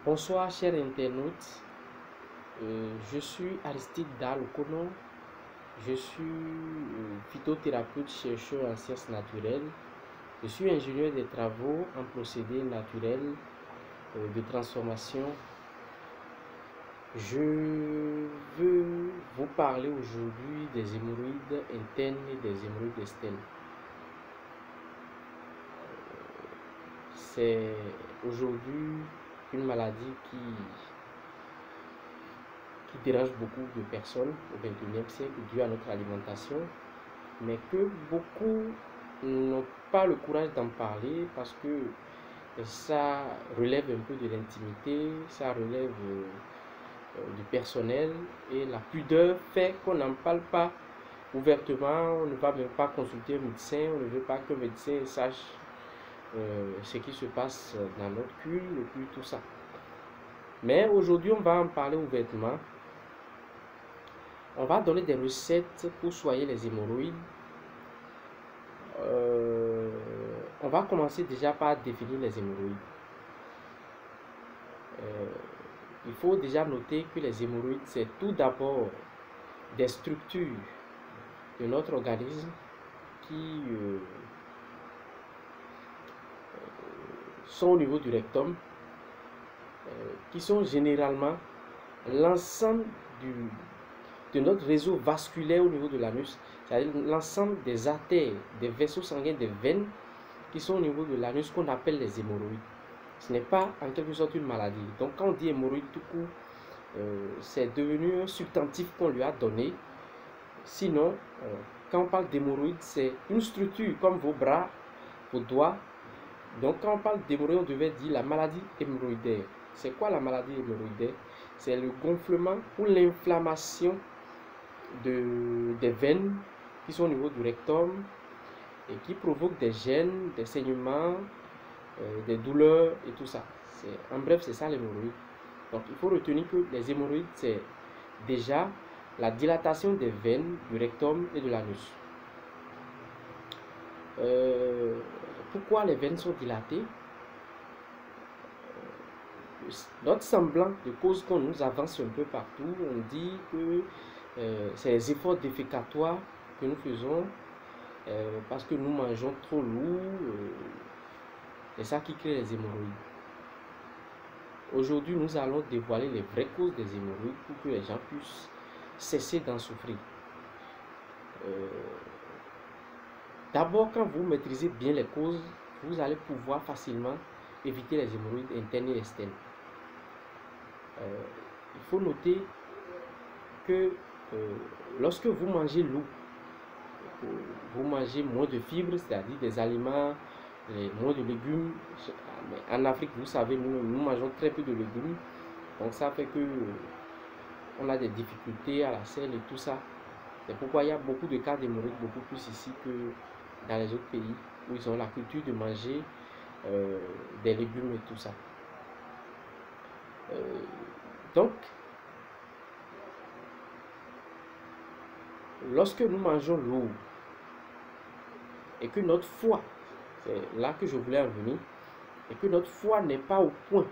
Bonsoir chers internautes, je suis Aristide Dalokono, je suis phytothérapeute chercheur en sciences naturelles, je suis ingénieur des travaux en procédés naturels de transformation. Je veux vous parler aujourd'hui des hémorroïdes internes et des hémorroïdes externes. C'est aujourd'hui une maladie qui dérange beaucoup de personnes au XXIe siècle due à notre alimentation, mais que beaucoup n'ont pas le courage d'en parler parce que ça relève un peu de l'intimité, ça relève du personnel, et la pudeur fait qu'on n'en parle pas ouvertement, on ne va même pas consulter un médecin, on ne veut pas qu'un médecin sache ce qui se passe dans notre cul et puis tout ça. Mais aujourd'hui, on va en parler ouvertement. On va donner des recettes pour soigner les hémorroïdes. On va commencer déjà par définir les hémorroïdes. Il faut déjà noter que les hémorroïdes, c'est tout d'abord des structures de notre organisme qui sont au niveau du rectum, qui sont généralement l'ensemble de notre réseau vasculaire au niveau de l'anus, c'est-à-dire l'ensemble des artères, des vaisseaux sanguins, des veines qui sont au niveau de l'anus qu'on appelle les hémorroïdes. Ce n'est pas en quelque sorte une maladie. Donc quand on dit hémorroïde tout court, c'est devenu un substantif qu'on lui a donné. Sinon, quand on parle d'hémorroïde, c'est une structure comme vos bras, vos doigts. Donc quand on parle d'hémorroïde, on devait dire la maladie hémorroïdaire. C'est quoi la maladie hémorroïdaire? C'est le gonflement ou l'inflammation des veines qui sont au niveau du rectum et qui provoquent des gènes, des saignements, des douleurs et tout ça. En bref, c'est ça l'hémorroïde. Donc il faut retenir que les hémorroïdes, c'est déjà la dilatation des veines du rectum et de l'anus. Pourquoi les veines sont dilatées? Notre semblant de cause qu'on nous avance un peu partout, on dit que c'est les efforts défécatoires que nous faisons parce que nous mangeons trop lourd. C'est ça qui crée les hémorroïdes. Aujourd'hui, nous allons dévoiler les vraies causes des hémorroïdes pour que les gens puissent cesser d'en souffrir. D'abord, quand vous maîtrisez bien les causes, vous allez pouvoir facilement éviter les hémorroïdes internes et externes. Il faut noter que lorsque vous mangez lourd, vous mangez moins de fibres, c'est-à-dire des aliments, moins de légumes. En Afrique, vous savez, nous mangeons très peu de légumes. Donc ça fait que on a des difficultés à la selle et tout ça. C'est pourquoi il y a beaucoup de cas d'hémorroïdes, beaucoup plus ici que dans les autres pays où ils ont la culture de manger des légumes et tout ça. Donc, lorsque nous mangeons lourd et que notre foie, c'est là que je voulais en venir, et que notre foie n'est pas au point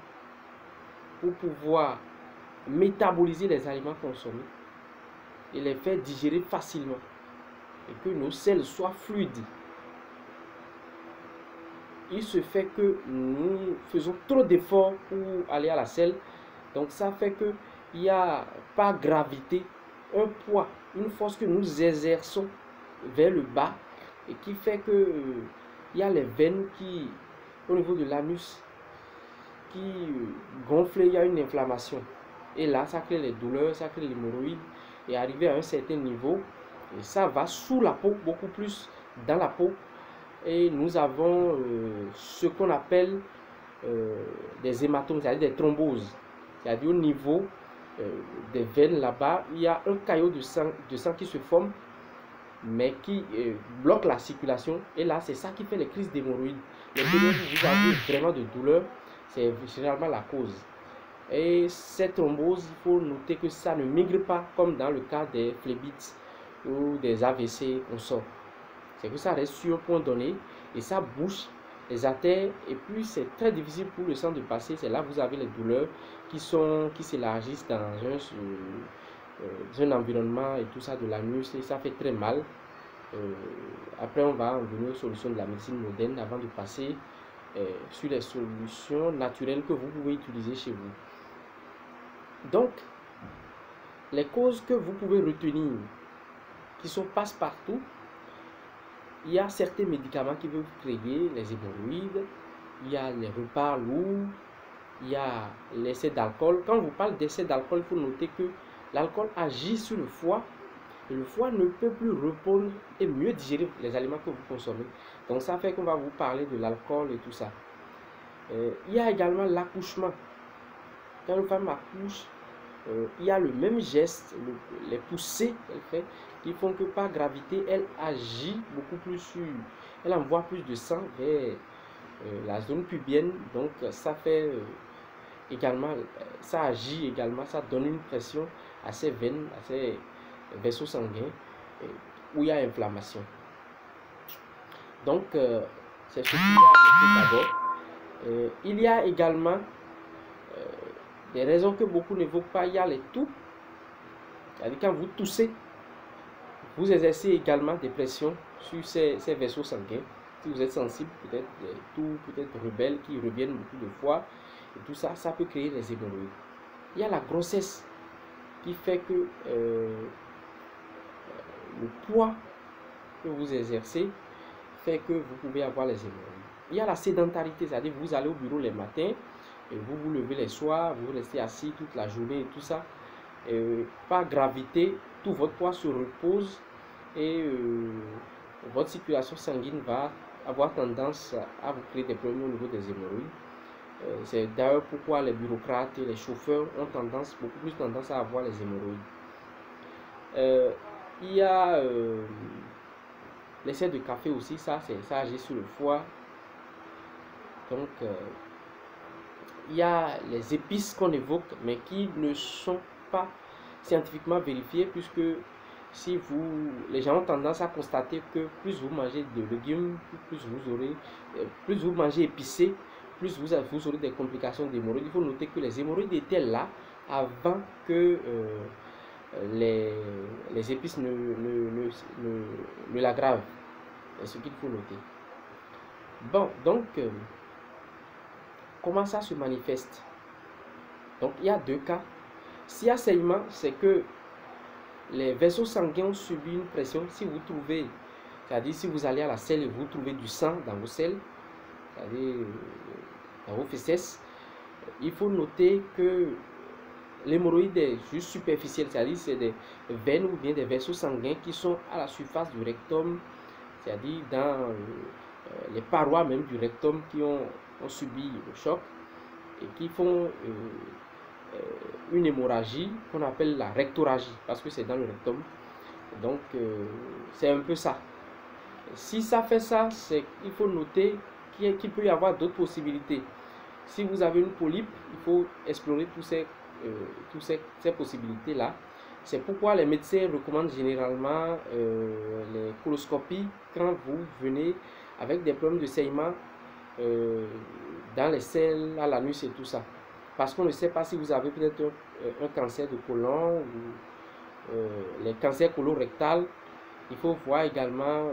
pour pouvoir métaboliser les aliments consommés et les faire digérer facilement, et que nos selles soient fluides, il se fait que nous faisons trop d'efforts pour aller à la selle. Donc ça fait que il n'y a pas gravité, un poids, une force que nous exerçons vers le bas et qui fait que il y a les veines qui, au niveau de l'anus, qui gonflent, il y a une inflammation. Et là, ça crée les douleurs, ça crée l'hémorroïde. Et arrivé à un certain niveau, et ça va sous la peau, beaucoup plus dans la peau. Et nous avons ce qu'on appelle des hématomes, c'est-à-dire des thromboses. C'est-à-dire au niveau des veines là-bas, il y a un caillot de sang qui se forme, mais qui bloque la circulation. Et là, c'est ça qui fait les crises d'hémorroïdes. Les périodes où vous avez vraiment de douleur, c'est généralement la cause. Et cette thrombose, il faut noter que ça ne migre pas comme dans le cas des phlébites ou des AVC qu'on sort. C'est que ça reste sur un point donné et ça bouche les artères, et puis c'est très difficile pour le sang de passer. C'est là que vous avez les douleurs qui s'élargissent dans un environnement et tout ça de l'anus, et ça fait très mal. Après, on va en venir aux solutions de la médecine moderne avant de passer sur les solutions naturelles que vous pouvez utiliser chez vous. Donc, les causes que vous pouvez retenir, qui sont passe-partout, il y a certains médicaments qui peuvent créer les hémorroïdes, il y a les repas lourds, il y a l'excès d'alcool. Quand vous parlez d'excès d'alcool, il faut noter que l'alcool agit sur le foie et le foie ne peut plus répondre et mieux digérer les aliments que vous consommez. Donc ça fait qu'on va vous parler de l'alcool et tout ça. Il y a également l'accouchement. Quand une femme accouche, il y a le même geste, les poussées qu'elle fait, qui font que par gravité, elle agit beaucoup plus sur, elle envoie plus de sang vers la zone pubienne. Donc ça fait également, ça agit également, ça donne une pression à ces veines, à ces vaisseaux sanguins où il y a inflammation. Donc c'est ce qu'il y a d'abord. Il y a également des raisons que beaucoup n'évoquent pas. Il y a les toux. C'est-à-dire quand vous toussez, vous exercez également des pressions sur ces vaisseaux sanguins. Si vous êtes sensible, peut-être des toux, peut-être rebelles qui reviennent beaucoup de fois. Et tout ça, ça peut créer des hémorroïdes. Il y a la grossesse qui fait que le poids que vous exercez fait que vous pouvez avoir les hémorroïdes. Il y a la sédentarité, c'est-à-dire vous allez au bureau les matins, et vous vous levez les soirs, vous restez assis toute la journée et tout ça. Par gravité, tout votre poids se repose et votre circulation sanguine va avoir tendance à vous créer des problèmes au niveau des hémorroïdes. C'est d'ailleurs pourquoi les bureaucrates et les chauffeurs ont beaucoup plus tendance à avoir les hémorroïdes. Il y a l'excès de café aussi, ça agit sur le foie. Donc, il y a les épices qu'on évoque, mais qui ne sont pas scientifiquement vérifiées, puisque si les gens ont tendance à constater que plus vous mangez de légumes, plus vous mangez épicé, plus vous aurez des complications d'hémorroïdes. Il faut noter que les hémorroïdes étaient là avant que les épices ne l'aggravent. C'est ce qu'il faut noter. Bon, donc, comment ça se manifeste? Donc, il y a deux cas. S'il y a saignement, c'est que les vaisseaux sanguins ont subi une pression. Si vous trouvez, c'est-à-dire si vous allez à la selle et vous trouvez du sang dans vos selles, c'est-à-dire dans vos fesses, il faut noter que l'hémorroïde est juste superficielle, c'est-à-dire c'est des veines ou bien des vaisseaux sanguins qui sont à la surface du rectum, c'est-à-dire dans les parois même du rectum qui ont subi le choc et qui font une hémorragie qu'on appelle la rectorragie parce que c'est dans le rectum. Donc c'est un peu ça. Si ça fait ça, il faut noter qu'il peut y avoir d'autres possibilités. Si vous avez une polype, il faut explorer toutes ces possibilités là. C'est pourquoi les médecins recommandent généralement les coloscopies quand vous venez avec des problèmes de saignement dans les selles, à l'anus et tout ça. Parce qu'on ne sait pas si vous avez peut-être un cancer de côlon ou les cancers colorectals. Il faut voir également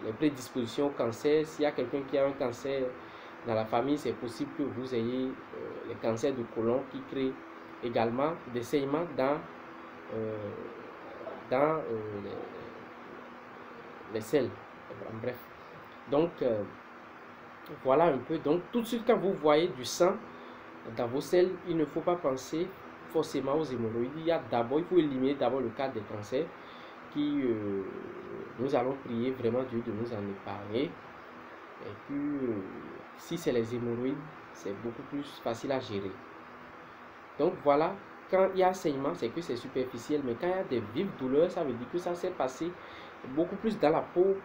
les prédispositions au cancer. S'il y a quelqu'un qui a un cancer dans la famille, c'est possible que vous ayez les cancers de côlon qui créent également des saignements dans les selles. Bref. Donc, voilà un peu. Donc, tout de suite, quand vous voyez du sang dans vos selles, il ne faut pas penser forcément aux hémorroïdes. Il faut éliminer d'abord le cas des cancers qui, nous allons prier vraiment Dieu de nous en épargner. Et puis, si c'est les hémorroïdes, c'est beaucoup plus facile à gérer. Donc, voilà. Quand il y a saignement, c'est que c'est superficiel. Mais quand il y a des vives douleurs, ça veut dire que ça s'est passé beaucoup plus dans la peau,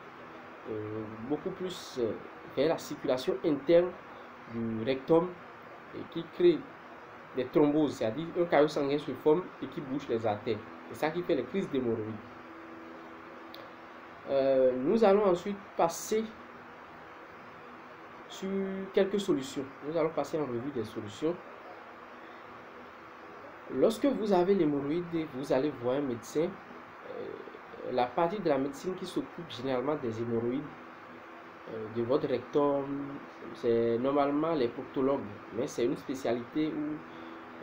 beaucoup plus vers la circulation interne du rectum et qui crée des thromboses, c'est-à-dire un caillot sanguin se forme et qui bouche les artères. C'est ça qui fait les crises d'hémorroïdes. Nous allons ensuite passer sur quelques solutions. Nous allons passer en revue des solutions. Lorsque vous avez l'hémorroïde, vous allez voir un médecin. La partie de la médecine qui s'occupe généralement des hémorroïdes de votre rectum, c'est normalement les proctologues, mais c'est une spécialité où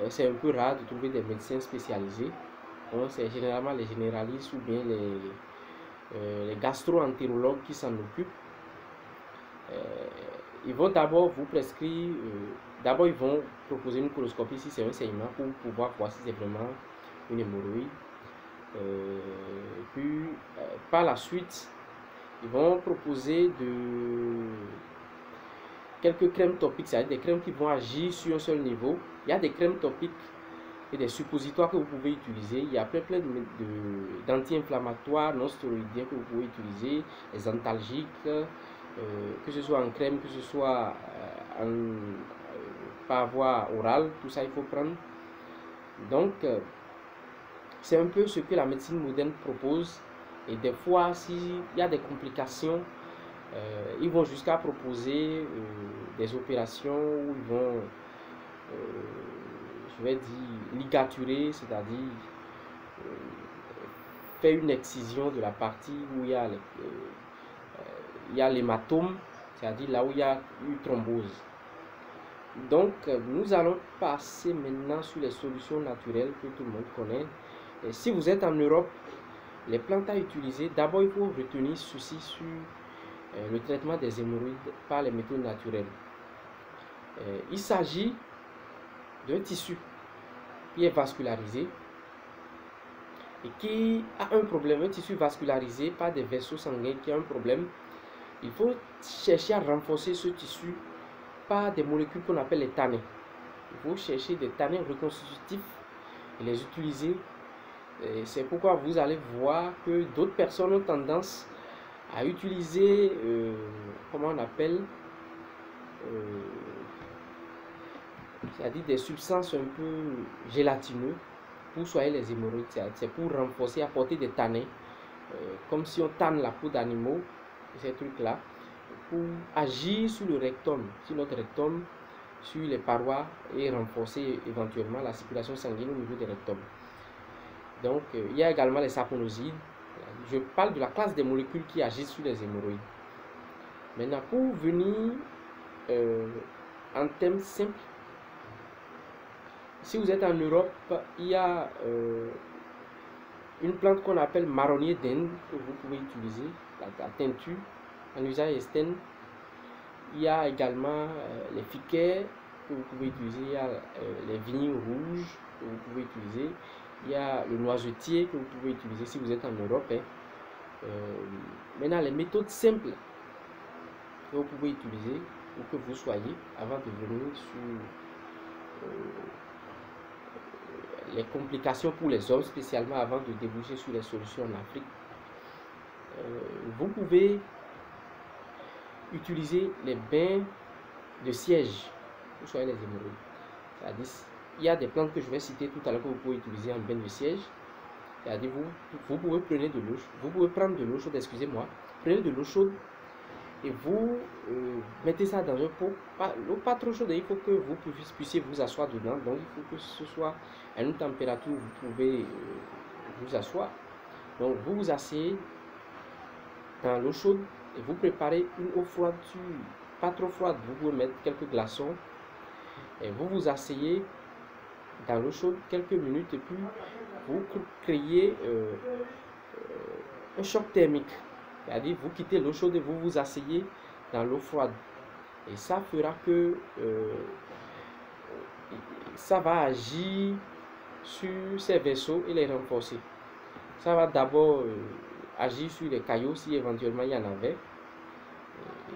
c'est un peu rare de trouver des médecins spécialisés. Donc c'est généralement les généralistes ou bien les gastro-entérologues qui s'en occupent. Ils vont d'abord vous prescrire, d'abord ils vont proposer une coloscopie si c'est un saignement pour pouvoir voir si c'est vraiment une hémorroïde. Puis par la suite, ils vont proposer quelques crèmes topiques, c'est-à-dire des crèmes qui vont agir sur un seul niveau. Il y a des crèmes topiques et des suppositoires que vous pouvez utiliser. Il y a plein d'anti-inflammatoires non stéroïdiens que vous pouvez utiliser, les antalgiques, que ce soit en crème, que ce soit par voie orale, tout ça il faut prendre. Donc, c'est un peu ce que la médecine moderne propose. Et des fois, s'il y a des complications, ils vont jusqu'à proposer des opérations où ils vont, je vais dire, ligaturer, c'est-à-dire faire une excision de la partie où il y a l'hématome, c'est-à-dire là où il y a une thrombose. Donc, nous allons passer maintenant sur les solutions naturelles que tout le monde connaît. Et si vous êtes en Europe, les plantes à utiliser, d'abord il faut retenir ceci sur le traitement des hémorroïdes par les méthodes naturelles. Il s'agit d'un tissu qui est vascularisé et qui a un problème, un tissu vascularisé par des vaisseaux sanguins qui a un problème. Il faut chercher à renforcer ce tissu par des molécules qu'on appelle les tanins. Il faut chercher des tanins reconstitutifs et les utiliser. C'est pourquoi vous allez voir que d'autres personnes ont tendance à utiliser, comment on appelle, c'est-à-dire des substances un peu gélatineuses pour soigner les hémorroïdes. C'est pour renforcer, apporter des tanins, comme si on tanne la peau d'animaux, ces trucs-là, pour agir sur le rectum, sur notre rectum, sur les parois et renforcer éventuellement la circulation sanguine au niveau des rectums. Donc, il y a également les saponosides. Je parle de la classe des molécules qui agissent sur les hémorroïdes. Maintenant, pour venir en termes simples, si vous êtes en Europe, il y a une plante qu'on appelle marronnier d'Inde que vous pouvez utiliser, la teinture, en usage externe. Il y a également les fiquets que vous pouvez utiliser, il y a les vignes rouges que vous pouvez utiliser. Il y a le noisetier que vous pouvez utiliser si vous êtes en Europe. Maintenant, les méthodes simples que vous pouvez utiliser ou que vous soyez avant de venir sur les complications pour les hommes, spécialement avant de déboucher sur les solutions en Afrique. Vous pouvez utiliser les bains de siège pour soigner les hémorroïdes. Il y a des plantes que je vais citer tout à l'heure que vous pouvez utiliser en bain de siège. C'est-à-dire vous pouvez prendre de l'eau chaude, excusez-moi, prenez de l'eau chaude et vous mettez ça dans un pot. L'eau pas trop chaude, il faut que vous puissiez vous asseoir dedans. Donc il faut que ce soit à une température où vous pouvez vous asseoir. Donc vous vous asseyez dans l'eau chaude et vous préparez une eau froide, pas trop froide. Vous pouvez mettre quelques glaçons et vous vous asseyez dans l'eau chaude quelques minutes et puis vous créez un choc thermique. C'est-à-dire vous quittez l'eau chaude et vous vous asseyez dans l'eau froide. Et ça fera que ça va agir sur ces vaisseaux et les renforcer. Ça va d'abord agir sur les caillots si éventuellement il y en avait.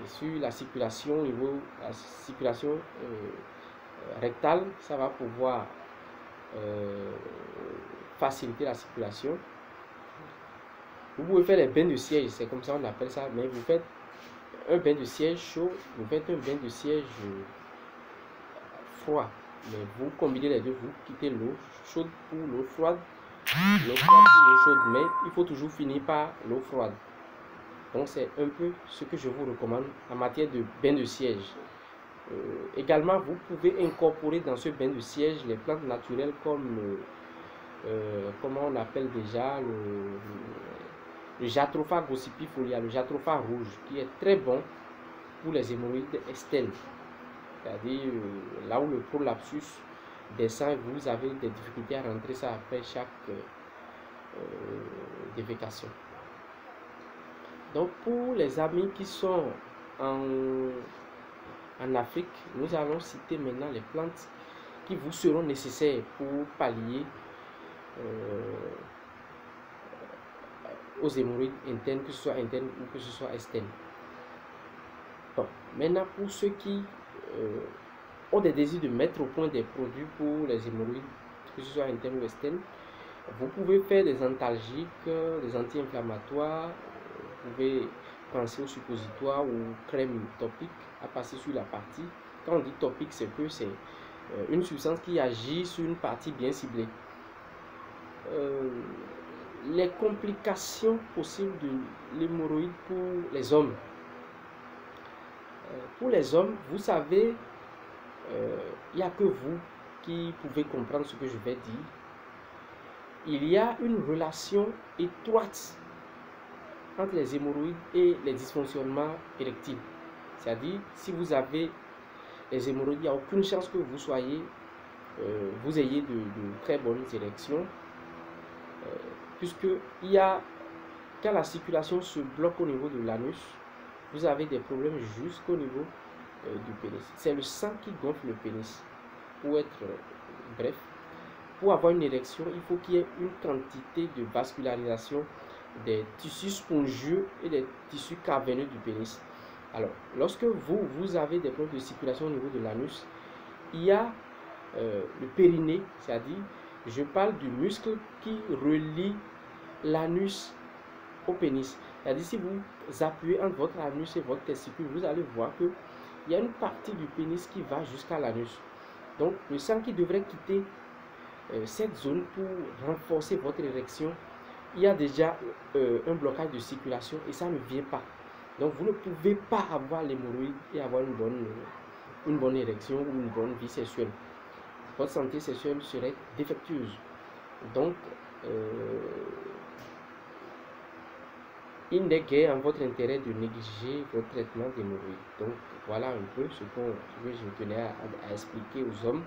Et sur la circulation, au niveau de la circulation rectale, ça va pouvoir faciliter la circulation. Vous pouvez faire les bains de siège, c'est comme ça on appelle ça, mais vous faites un bain de siège chaud, vous faites un bain de siège froid, mais vous combinez les deux, vous quittez l'eau chaude pour l'eau froide, l'eau froide pour l'eau chaude, mais il faut toujours finir par l'eau froide. Donc c'est un peu ce que je vous recommande en matière de bain de siège. Également, vous pouvez incorporer dans ce bain de siège les plantes naturelles comme comment on appelle déjà le Jatropha gossypifolia, le Jatropha rouge, qui est très bon pour les hémorroïdes externes. C'est-à-dire là où le prolapsus descend, vous avez des difficultés à rentrer ça après chaque défécation. Donc pour les amis qui sont en Afrique, nous allons citer maintenant les plantes qui vous seront nécessaires pour pallier aux hémorroïdes internes, que ce soit internes ou que ce soit externes. Bon, maintenant pour ceux qui ont des désirs de mettre au point des produits pour les hémorroïdes, que ce soit internes ou externes, vous pouvez faire des antalgiques, des anti-inflammatoires, vous pouvez penser aux suppositoires ou crème topique à passer sur la partie. Quand on dit topique, c'est que c'est une substance qui agit sur une partie bien ciblée. Les complications possibles de l'hémorroïde pour les hommes. Pour les hommes, vous savez, il n'y a que vous qui pouvez comprendre ce que je vais dire. Il y a une relation étroite entre les hémorroïdes et les dysfonctionnements érectiles. C'est-à-dire, si vous avez les hémorroïdes, il n'y a aucune chance que vous soyez, vous ayez de très bonnes érections, puisque quand la circulation se bloque au niveau de l'anus, vous avez des problèmes jusqu'au niveau du pénis. C'est le sang qui gonfle le pénis. Pour être bref, pour avoir une érection, il faut qu'il y ait une quantité de vascularisation des tissus spongieux et des tissus caverneux du pénis. Alors, lorsque vous avez des problèmes de circulation au niveau de l'anus, il y a le périnée, c'est-à-dire, je parle du muscle qui relie l'anus au pénis. C'est-à-dire, si vous appuyez entre votre anus et votre testicule, vous allez voir qu'il y a une partie du pénis qui va jusqu'à l'anus. Donc, le sang qui devrait quitter cette zone pour renforcer votre érection, il y a déjà un blocage de circulation et ça ne vient pas. Donc, vous ne pouvez pas avoir l'hémorroïde et avoir une bonne érection ou une bonne vie sexuelle. Votre santé sexuelle serait défectueuse. Donc, il n'est guère en votre intérêt de négliger votre traitement d'hémorroïdes. Donc, voilà un peu ce que je tenais à expliquer aux hommes.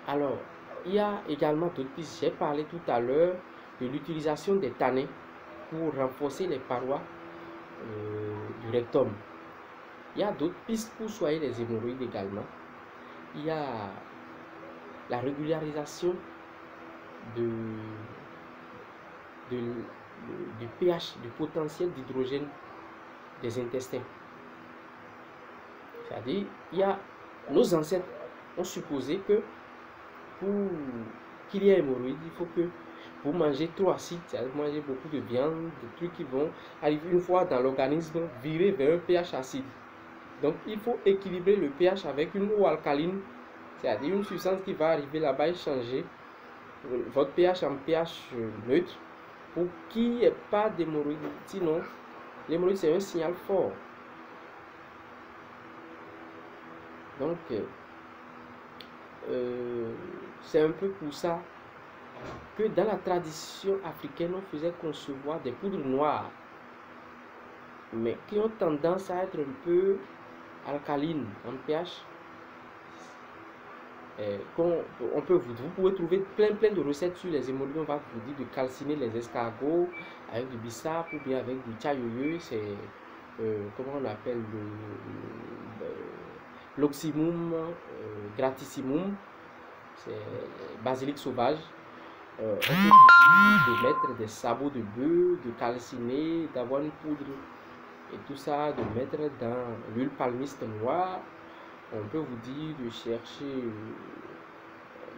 Alors, il y a également d'autres pistes. J'ai parlé tout à l'heure de l'utilisation des tanins pour renforcer les parois du rectum. Il y a d'autres pistes pour soigner les hémorroïdes également. Il y a la régularisation du pH, du potentiel d'hydrogène des intestins. C'est-à-dire, nos ancêtres ont supposé que pour qu'il y ait hémorroïdes, il faut que vous mangez trop acide, c'est-à-dire manger beaucoup de viande, des trucs qui vont arriver une fois dans l'organisme, virer vers un pH acide. Donc, il faut équilibrer le pH avec une eau alcaline, c'est-à-dire une substance qui va arriver là-bas et changer votre pH en pH neutre pour qu'il n'y ait pas d'hémorroïdes. Sinon, l'hémorroïde, c'est un signal fort. Donc, c'est un peu pour ça que dans la tradition africaine, on faisait concevoir des poudres noires, mais qui ont tendance à être un peu alcalines en pH. Vous pouvez trouver plein de recettes sur les hémorroïdes. On va vous dire de calciner les escargots avec du bissap ou bien avec du tchayoyo. C'est comment on appelle l'oxymum gratissimum, c'est basilic sauvage. On peut vous dire de mettre des sabots de bœuf, de calciner, d'avoir une poudre et tout ça, de mettre dans l'huile palmiste noire. On peut vous dire de chercher,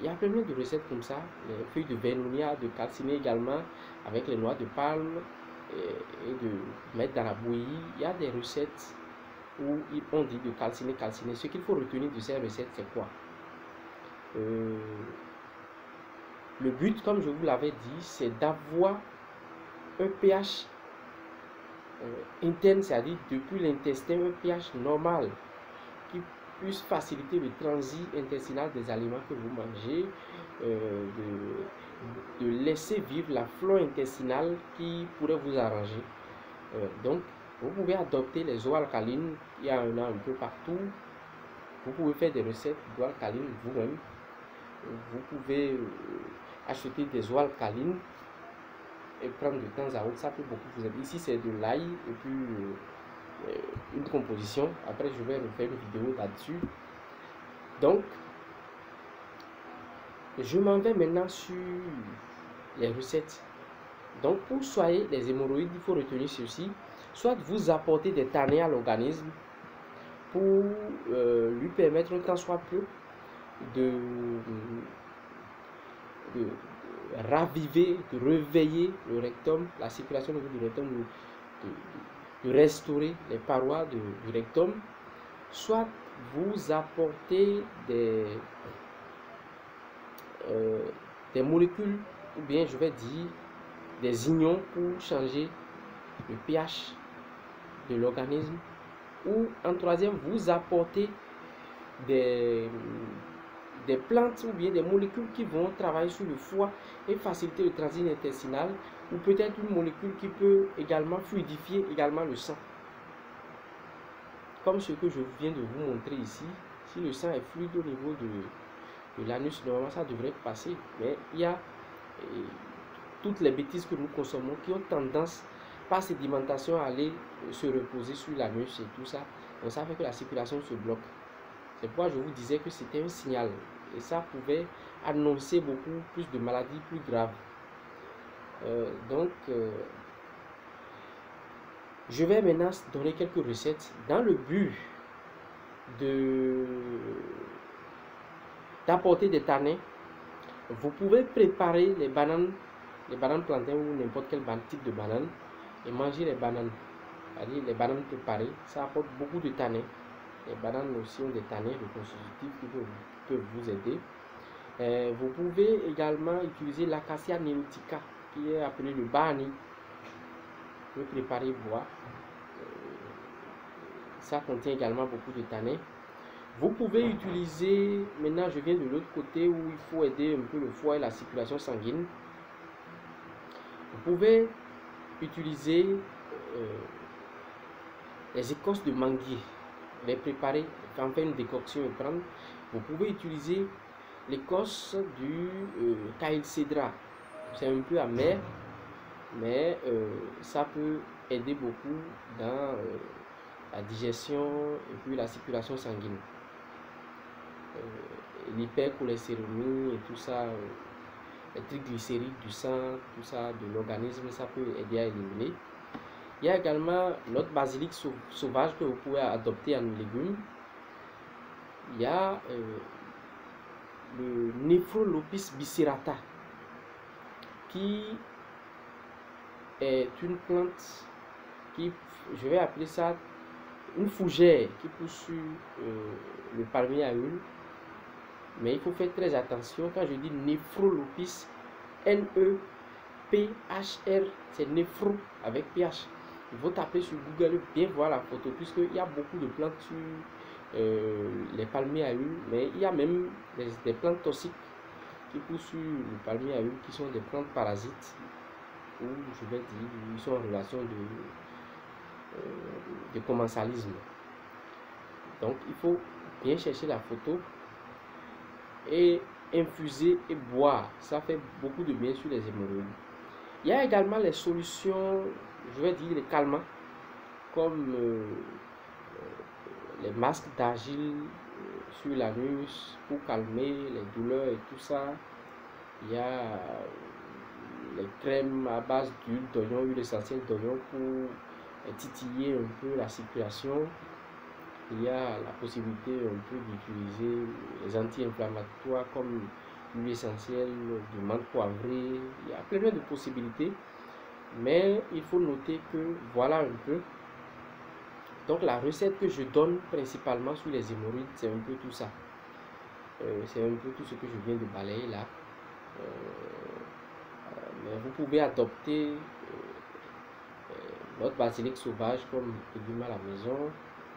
il y a plein de recettes comme ça, les feuilles de vernonia, de calciner également avec les noix de palme et de mettre dans la bouillie. Il y a des recettes où on dit de calciner. Ce qu'il faut retenir de ces recettes, c'est quoi? Le but, comme je vous l'avais dit, c'est d'avoir un pH interne, c'est-à-dire depuis l'intestin, un pH normal qui puisse faciliter le transit intestinal des aliments que vous mangez, de laisser vivre la flore intestinale qui pourrait vous arranger. Donc, vous pouvez adopter les eaux alcalines, il y en a un peu partout. Vous pouvez faire des recettes d'eau alcaline vous-même. Vous pouvez acheter des eaux alcalines et prendre de temps à autre, ça peut beaucoup vous aider. Ici, c'est de l'ail et puis une composition. Après, je vais refaire une vidéo là-dessus. Donc, je m'en vais maintenant sur les recettes. Donc, pour soigner les hémorroïdes, il faut retenir ceci. Soit vous apportez des tannins à l'organisme pour lui permettre un tant soit peu de raviver, de réveiller le rectum, la circulation au niveau du rectum, de restaurer les parois du rectum. Soit vous apportez des molécules, ou bien je vais dire des ions pour changer le pH de l'organisme, ou en troisième, vous apportez des plantes ou bien des molécules qui vont travailler sur le foie et faciliter le transit intestinal, ou peut-être une molécule qui peut également fluidifier également le sang. Comme ce que je viens de vous montrer ici, si le sang est fluide au niveau de l'anus, normalement ça devrait passer, mais il y a toutes les bêtises que nous consommons qui ont tendance par sédimentation à aller se reposer sur l'anus et tout ça. Donc ça fait que la circulation se bloque. C'est pourquoi je vous disais que c'était un signal et ça pouvait annoncer beaucoup plus de maladies plus graves. Je vais maintenant donner quelques recettes dans le but d'apporter des tannins. Vous pouvez préparer les bananes plantains ou n'importe quel type de banane et manger les bananes. C'est-à-dire les bananes préparées, ça apporte beaucoup de tannins. Les bananes aussi ont des tannins de constitutifs qui peuvent vous aider. Vous pouvez également utiliser l'acacia nilotica qui est appelé le bani. Vous pouvez préparer boire. Ça contient également beaucoup de tannins. Vous pouvez utiliser, maintenant je viens de l'autre côté où il faut aider un peu le foie et la circulation sanguine. Vous pouvez utiliser les écorces de manguier, les préparer, en faire une décoction et prendre. Vous pouvez utiliser l'écorce du caïl cédra. C'est un peu amer, mais ça peut aider beaucoup dans la digestion et puis la circulation sanguine. L'hypercholestérolémie et tout ça, les triglycérides du sang, tout ça de l'organisme, ça peut aider à éliminer. Il y a également notre basilic sauvage que vous pouvez adopter en légumes. Il y a le Nephrolopis bicerata qui est une plante qui, je vais appeler ça une fougère qui pousse sur le palmier à huile. Mais il faut faire très attention quand je dis Nephrolopis, N-E-P-H-R, c'est néphro avec PH. Il faut taper sur Google, bien voir la photo, puisqu'il y a beaucoup de plantes sur les palmiers à huile, mais il y a même des plantes toxiques qui poussent sur le palmier à huile, qui sont des plantes parasites, ou je vais dire, ils sont en relation de commensalisme. Donc il faut bien chercher la photo et infuser et boire. Ça fait beaucoup de bien sur les hémorroïdes. Il y a également les solutions, je vais dire les calmants, comme les masques d'argile sur l'anus pour calmer les douleurs et tout ça. Il y a les crèmes à base d'huile d'oignon, huile essentielle d'oignon pour titiller un peu la circulation. Il y a la possibilité un peu d'utiliser les anti-inflammatoires comme l'huile essentielle de menthe poivrée. Il y a plein de possibilités, mais il faut noter que voilà un peu. Donc la recette que je donne principalement sur les hémorroïdes, c'est un peu tout ça. C'est un peu tout ce que je viens de balayer là. Mais vous pouvez adopter notre basilic sauvage comme légume à la maison.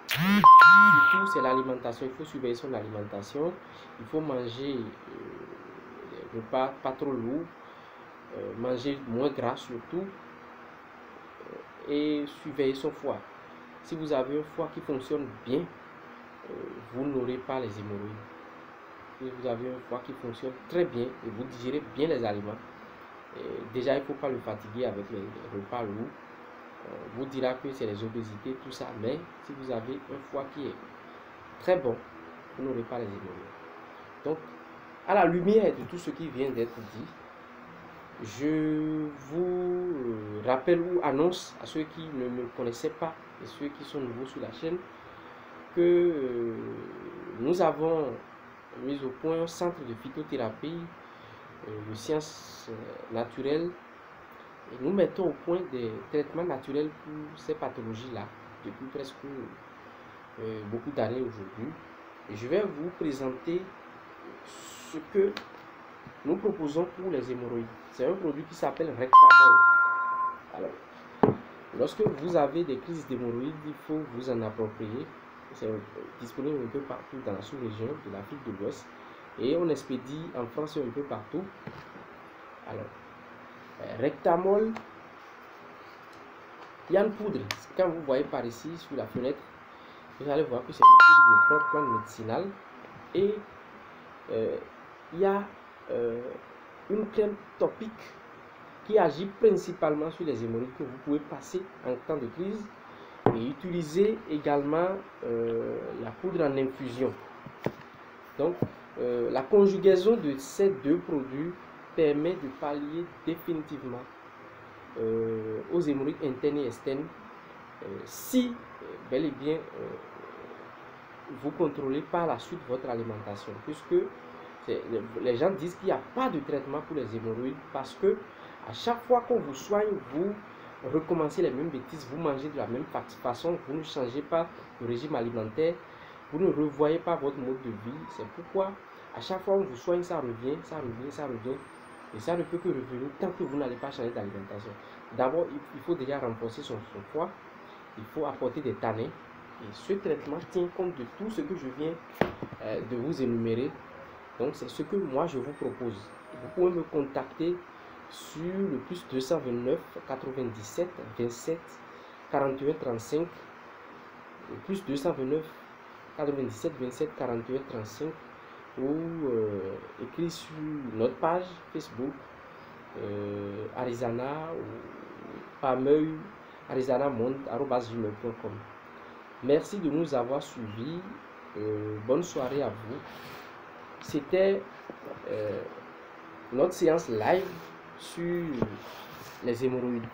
Surtout, c'est l'alimentation. Il faut surveiller son alimentation. Il faut manger des repas pas trop lourds, manger moins gras surtout, et surveiller son foie. Si vous avez un foie qui fonctionne bien, vous n'aurez pas les hémorroïdes. Si vous avez un foie qui fonctionne très bien et vous digérez bien les aliments, déjà il ne faut pas le fatiguer avec les repas lourds. On vous dira que c'est les obésités, tout ça, mais si vous avez un foie qui est très bon, vous n'aurez pas les hémorroïdes. Donc, à la lumière de tout ce qui vient d'être dit, je vous rappelle ou annonce à ceux qui ne me connaissaient pas et ceux qui sont nouveaux sur la chaîne que nous avons mis au point un centre de phytothérapie de sciences naturelles. Et nous mettons au point des traitements naturels pour ces pathologies-là depuis presque beaucoup d'années aujourd'hui. Et je vais vous présenter ce que nous proposons pour les hémorroïdes. C'est un produit qui s'appelle Rectamol. Alors, lorsque vous avez des crises d'hémorroïdes, il faut vous en approprier. C'est disponible un peu partout dans la sous-région de l'Afrique de l'Ouest. Et on expédie en France un peu partout. Alors, Rectamol, il y a une poudre. Quand vous voyez par ici sur la fenêtre, vous allez voir que c'est une poudre de plante médicinale. Et il y a une crème topique qui agit principalement sur les hémorroïdes que vous pouvez passer en temps de crise et utiliser également la poudre en infusion. Donc, la conjugaison de ces deux produits permet de pallier définitivement aux hémorroïdes internes et externes si bel et bien vous contrôlez par la suite votre alimentation, puisque les gens disent qu'il n'y a pas de traitement pour les hémorroïdes parce que à chaque fois qu'on vous soigne, vous recommencez les mêmes bêtises, vous mangez de la même façon, vous ne changez pas de régime alimentaire, vous ne revoyez pas votre mode de vie. C'est pourquoi à chaque fois qu'on vous soigne, ça revient, ça revient, ça revient. Et ça ne peut que revenir tant que vous n'allez pas changer d'alimentation. D'abord, il faut déjà renforcer son foie, il faut apporter des tanins. Et ce traitement tient compte de tout ce que je viens de vous énumérer. Donc, c'est ce que moi je vous propose. Vous pouvez me contacter sur le plus 229 97 27 41 35. Le plus 229 97 27 41 35. Ou écrit sur notre page Facebook Arizana ou par mail arizanamonde@gmail.com. Merci de nous avoir suivis. Bonne soirée à vous. C'était notre séance live sur les hémorroïdes.